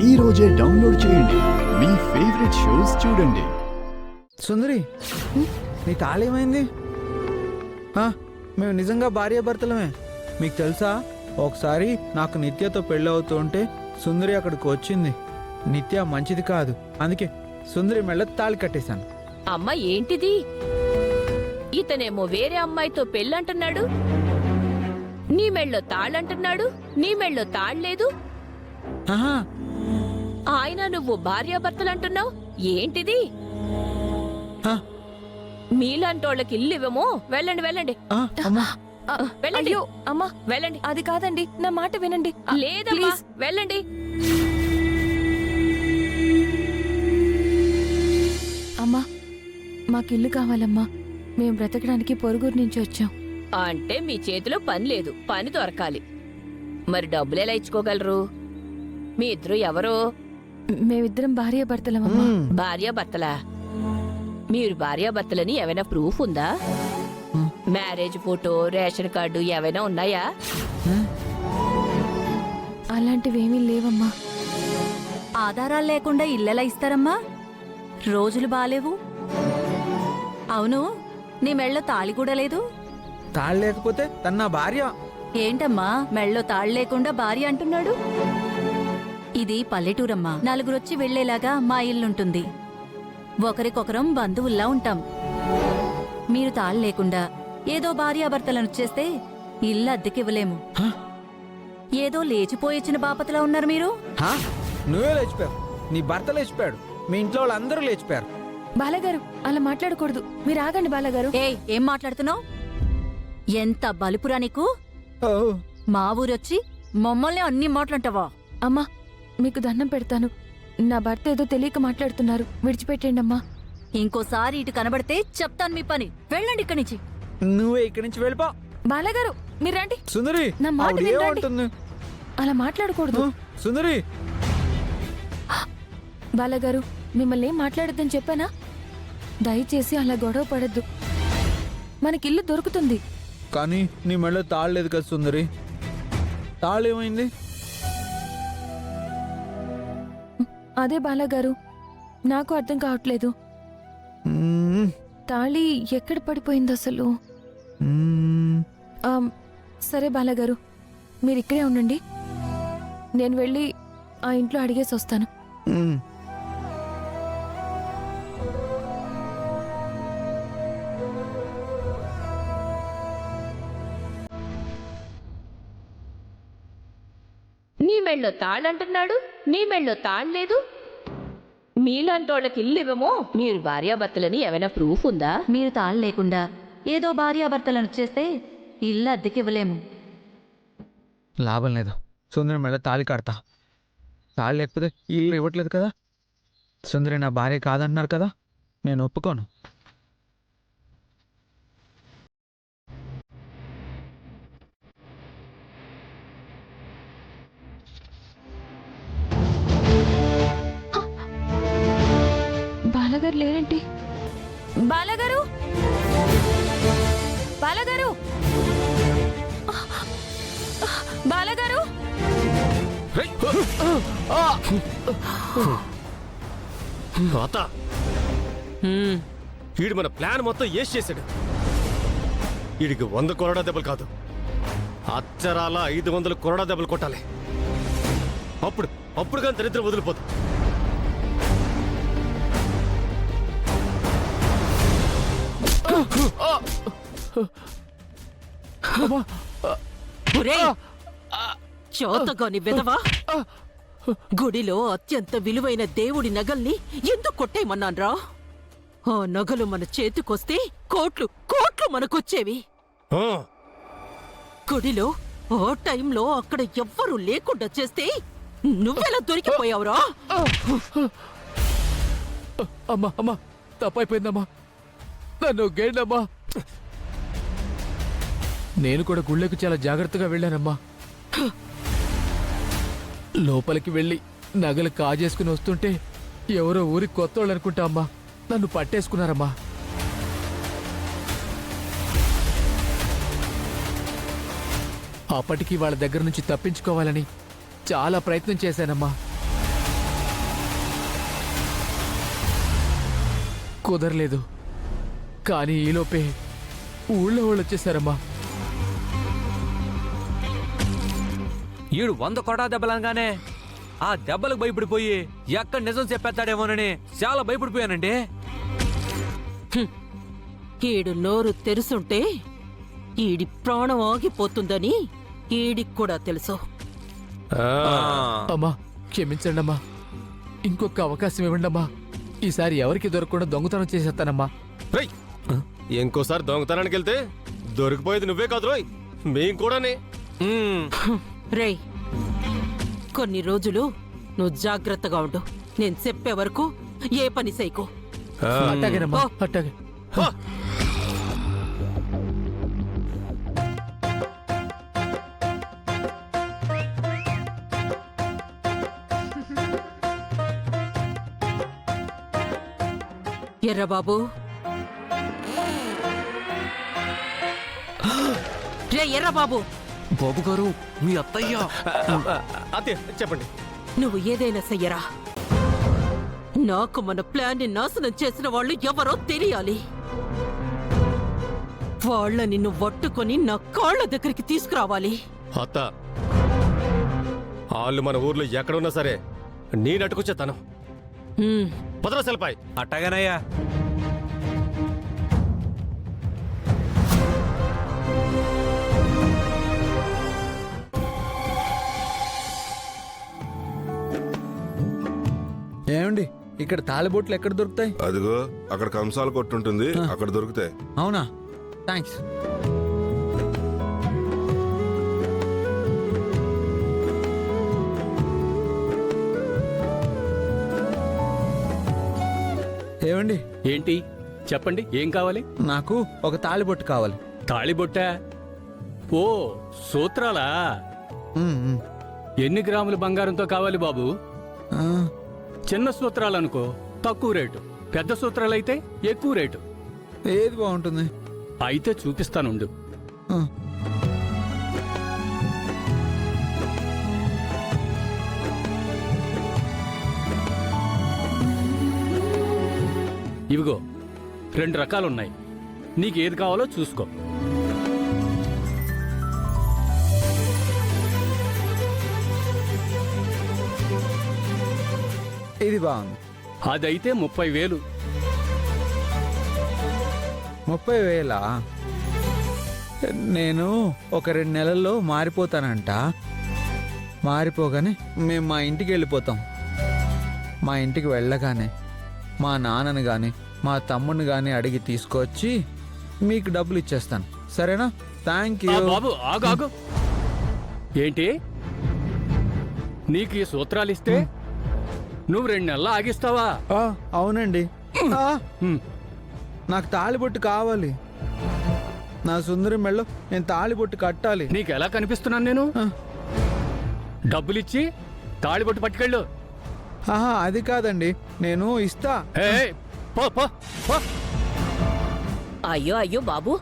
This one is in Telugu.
ఈ రోజే డౌన్లోడ్ చేయండి. మీ ఫేవరెట్ షోస్ చూడండి. సుందరి, నీ తాళేమైంది? మేము నిజంగా భార్యాభర్తలమే. మీకు తెలుసా, ఒకసారి నాకు నిత్యతో పెళ్ళి అవుతూ ఉంటే సుందరి అక్కడికి వచ్చింది. నిత్య మంచిది కాదు, అందుకే సుందరి మెళ్ళ తాళి కట్టేశాను. అమ్మ ఏంటిది? ఇతనేమో వేరే అమ్మాయితో పెళ్ళంటున్నాడు, నీ మెళ్ళో తాళ్ళంటున్నాడు, నీ మెళ్ళో తాళ్లేదు. ఆహా, ఆయన నువ్వు భార్యాభర్తలంటున్నావు ఏంటిది? ఆ, మీలాంటోళ్ళకి ఇల్లు ఇవ్వమో. వెళ్ళండి వెళ్ళండి ఆ, అమ్మా. వెళ్ళండి. అయ్యో అమ్మా, వెళ్ళండి. అది కాదండి, నా మాట వినండి. లేదమ్మా, వెళ్ళండి. అమ్మా, మాకు ఇల్లు కావాలమ్మా. మేము బ్రతకడానికి పొరుగురు నుంచి వచ్చాం. అంటే మీ చేతిలో పని లేదు, పని దొరకాలి. మరి డబ్బులు ఎలా ఇచ్చుకోగలరు? మీ ఇద్దరు ఎవరో? మేమిద్దరం భార్యాభర్తలమమ్మా. భార్యాభర్తలా? మీరు భార్యాభర్తలని ఏమైనా ప్రూఫ్ ఉందా? మ్యారేజ్ ఫోటో, రేషన్ కార్డు ఏమైనా ఉన్నాయా? అలాంటివేమీ లేవమ్మా. ఆధారాలు లేకుండా ఇల్లెలా ఇస్తారమ్మా? రోజులు బాలేవు. అవును, నీ మెళ్ళో తాళి కూడా లేదు. తాళి లేకపోతే తన నా భార్య. ఏంటమ్మా మెళ్ళో తాళి లేకుండా భార్య అంటున్నాడు? ఇది పల్లెటూరమ్మా. నలుగురొచ్చి వెళ్లేలాగా మా ఇల్లుంటుంది. ఒకరికొకరం బంధువుల్లా ఉంటాం. మీరు తాళి లేకుండా ఏదో భార్యాభర్తలను చేస్తే ఇల్లు అద్దెకివ్వలేము. ఏదో లేచిపోయిచ్చిన బాపతలా ఉన్నారు మీరు. నువ్వే లేచిపోయావు, నీ భర్త లేచిపోయాడు, మీ ఇంట్లో వాళ్ళందరూ లేచిపోయారు. బాలగారు, అలా మాట్లాడకూడదు. మీరు ఆగండి బాలగారు. ఏం మాట్లాడుతున్నావు? ఎంత బలుపురా నీకు? ఓ, మా ఊరొచ్చి మమ్మల్ని అన్ని మాట్లాంటావా? అమ్మా, మీకు దండం పెడతాను. నా భర్త ఏదో తెలియక మాట్లాడుతున్నారు, విడిచిపెట్టండి అమ్మా. ఇంకోసారి ఇటు కనబడితే చెప్తాను మీ పని. వెళ్ళండి ఇక్కడి నుంచి. నువ్వే ఇక్కడి నుంచి వెళ్ళిపో. బాలగారు, మీరు రండి. సుందరి, నా మాట ఆవిడ వినండి. ఏమంటుంది? అలా మాట్లాడకూడదు. సుందరి, బాలగారు, మిమ్మల్ని ఏం మాట్లాడొద్దని చెప్పానా? దయచేసి అలా గొడవ పడద్దు. మనకిల్లు దొరుకుతుంది. కానీ నీ మెళ్ళో తాళలేదు కదా సుందరి. తాళేమైంది? అదే బాలగారు, నాకు అర్థం కావట్లేదు. తాళి ఎక్కడ పడిపోయింది అసలు? సరే బాలగారు, మీరు ఇక్కడే ఉండండి. నేను వెళ్ళి ఆ ఇంట్లో అడిగేసి వస్తాను. నీ మెళ్ళో తాళ్ళంటున్నాడు, నీ మెళ్ళో తాళ్లేదు. మీలాంటోళ్ళకి ఇల్లు ఇవ్వమో. మీరు భార్యాభర్తలని ఏమైనా ప్రూఫ్ ఉందా? మీరు తాళి లేకుండా ఏదో భార్యాభర్తలను చేస్తే ఇల్లు అద్దెకివ్వలేము. లాభం లేదు, సుందరి మెళ్ళ తాళి కడతా. తాళి లేకపోతే ఇల్లు ఇవ్వట్లేదు కదా. సుందరి నా భార్య కాదన్నారు కదా, నేను ఒప్పుకోను. బాలగారు లేరేంటి? బాలగారు, బాలగారు, బాలగారు. వీడు మన ప్లాన్ మొత్తం ఏసి చేశాడు. వీడికి 100 కొరడా దెబ్బలు కాదు, అచ్చరాల 500 కొరడా దెబ్బలు కొట్టాలి. అప్పుడు కానీ దరిద్రం వదిలిపోదు. చోతగాని విధవా, గుడిలో అత్యంత విలువైన దేవుడి నగల్ని ఎందుకు కొట్టేయమన్నాన్రా? ఆ నగలు మన చేతికొస్తే కోట్లు కోట్లు మనకొచ్చేవి. గుడిలో ఆ టైంలో అక్కడ ఎవ్వరూ లేకుండా చేస్తే నువ్వెలా దొరికిపోయావురా? అమ్మా అమ్మా, తప్పైపోయిందమ్మా, నన్ను గేండమ్మా. నేను కూడా గుళ్ళకి చాలా జాగ్రత్తగా వెళ్ళానమ్మా. లోపలికి వెళ్ళి నగలు కాజేసుకుని వస్తుంటే ఎవరో ఊరికి కొత్త వాళ్ళు అనుకుంటా అమ్మా, నన్ను పట్టేసుకున్నారమ్మా. అప్పటికి వాళ్ళ దగ్గర నుంచి తప్పించుకోవాలని చాలా ప్రయత్నం చేశానమ్మా. కుదరలేదు. కానీ ఈలోపే ఊళ్ళో వాళ్ళు వచ్చేసారమ్మా. ఈడు 100 కొరడా దెబ్బలంగానే ఆ దెబ్బలకు భయపడిపోయి ఎక్కడ నిజం చెప్పేస్తాడేమోనని చాలా భయపడిపోయానండి. ఈడు నోరు తెరుసుంటే ఈడి ప్రాణం ఆగిపోతుందని ఈడికి కూడా తెలుసు. అమ్మా క్షమించండి అమ్మా, ఇంకొక అవకాశం ఇవ్వండి అమ్మా. ఈసారి ఎవరికి దొరకకుండా దొంగతనం చేసేస్తానమ్మా. రేయ్, ఇంకోసారి దొంగతనానికి వెళ్తే దొరికిపోయేది నువ్వే కాదు రోయ్, మేం కూడానే. రేయ్, కొన్ని రోజులు నువ్వు జాగ్రత్తగా ఉండు. నేను చెప్పే వరకు ఏ పని చేయకు. అట్టాగేనమ్మా, అట్టాగే. ఎర్రబాబు, రే ఎర్రబాబు, బాబు గారు మీ అత్తయ్య. అదే చెప్పండి. నువ్వు ఏదైనా చెయ్యరా. నాకు మన ప్లాన్ ని నాశనం చేసిన వాళ్ళు ఎవరో తెలియాలి. వాళ్ళ నిన్ను పట్టుకొని నా కాళ్ళ దగ్గరికి తీసుకురావాలి. అత్త, వాళ్ళు మన ఊర్లో ఎక్కడున్నా సరే నీ నటుకొచ్చేతాను. హ్మ్. పదరా సెలపాయ్. అట్టగానయ్యా. ఏమండి ఇక్కడ తాళిబొట్లు ఎక్కడ దొరుకుతాయి? అదిగో అక్కడ కంసాల కొట్టుంటుంది, అక్కడ దొరుకుతాయి. అవునా, థ్యాంక్స్. ఏమండి ఏంటి చెప్పండి, ఏం కావాలి? నాకు ఒక తాళిబొట్టు కావాలి. తాళిబొట్ట? ఓ సూత్రాలా? ఉమ్, ఉమ్. ఎన్ని గ్రాముల బంగారంతో కావాలి బాబు? ఆ, చిన్న సూత్రాలనుకో తక్కువ రేటు, పెద్ద సూత్రాలైతే ఎక్కువ రేటు. ఏది బాగుంటుంది? అయితే చూపిస్తానుండు. ఆ, ఇవిగో 2 రకాలున్నాయి, నీకు ఏది కావాలో చూసుకో. ఇది బాగుంది. అదైతే 30,000. 30,000? నేను ఒక 2 నెలల్లో మారిపోతానంట. మారిపోగానే మేము మా ఇంటికి వెళ్ళిపోతాం. మా ఇంటికి వెళ్ళగానే మా నాన్నని కానీ మా తమ్ముడిని కానీ అడిగి తీసుకొచ్చి మీకు డబ్బులు ఇచ్చేస్తాను. సరేనా? థ్యాంక్ ఆ యూ. బాబు ఆగాగు. ఏంటి నీకు ఈ సూత్రాలిస్తే నువ్వు 2 నెలలు ఆగిస్తావా? అవునండి. ఆ, హ్మ్. నాకు తాళిబొట్టు కావాలి. నా సుందరి మెళ్ళో నేను తాళిబొట్టు కట్టాలి. నీకు ఎలా కనిపిస్తున్నాను నేను? ఆ. డబ్బులిచ్చి తాళిబొట్టు పట్టుకెళ్ళు. ఆహా, అది కాదండి, నేను ఇస్తా. ఏయ్, పో పో పో. అయ్యో అయ్యో బాబు,